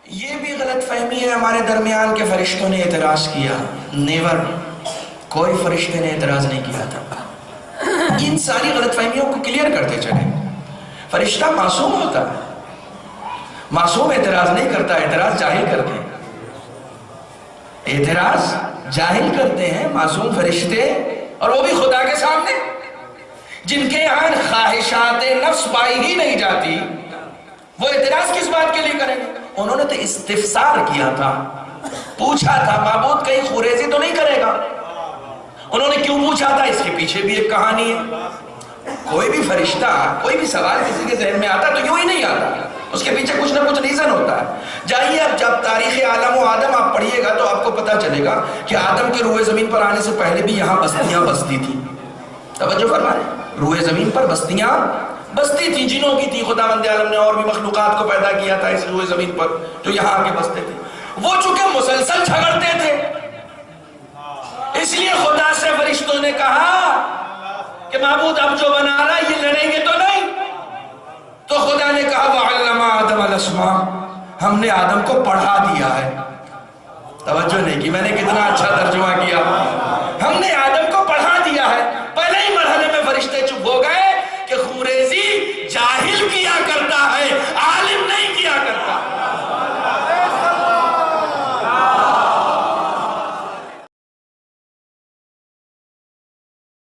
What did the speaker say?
یہ بھی غلط فہمی ہے ہمارے درمیان کہ فرشتوں نے اعتراض کیا. نیور، کوئی فرشتے نے اعتراض نہیں کیا تھا. ان ساری غلط فہمیوں کو کلیئر کرتے چلیں. فرشتہ معصوم ہوتا ہے، معصوم اعتراض نہیں کرتا، اعتراض جاہل کرتے ہیں. اعتراض جاہل کرتے ہیں معصوم فرشتے، اور وہ بھی خدا کے سامنے جن کے یہاں خواہشات نفس پائی ہی نہیں جاتی. وہ اعتراض کس بات کے لیے کریں گے؟ انہوں نے تو استفسار کیا تھا، پوچھا تھا معبود کہیں خوریزی تو نہیں کرے گا. انہوں نے کیوں پوچھا تھا؟ اس کے پیچھے بھی ایک کہانی ہے. کوئی بھی فرشتہ کوئی بھی سوال کسی کے ذہن میں آتا تو یوں ہی نہیں آتا، اس کے پیچھے کچھ نہ کچھ ریزن ہوتا ہے. جائیے اب جب تاریخ عالم و آدم آپ پڑھیے گا تو آپ کو پتا چلے گا کہ آدم کے روئے زمین پر آنے سے پہلے بھی یہاں بستیاں بستی تھی. توجہ فرمائیں، روئے زمین پر بستیاں بستی تھی، جنوں کی تھی. خداوند عالم نے اور بھی مخلوقات کو پیدا کیا تھا اس روئے زمین پر جو یہاں آ کے بستے تھے. وہ چونکہ مسلسل جھگڑتے تھے، اس لیے خدا سے فرشتوں نے کہا کہ معبود اب جو بنا رہا یہ لڑیں گے تو نہیں. تو خدا نے کہا وَعَلَّمَ آدَمَ الْأَسْمَاءَ، ہم نے آدم کو پڑھا دیا ہے. توجہ نہیں کی، میں نے کتنا اچھا ترجمہ کیا. ہم نے آدم کو پڑھا دیا ہے. پہلے ہی مرحلے میں فرشتے چپ ہو گئے کہ خوریزی جاہل کیا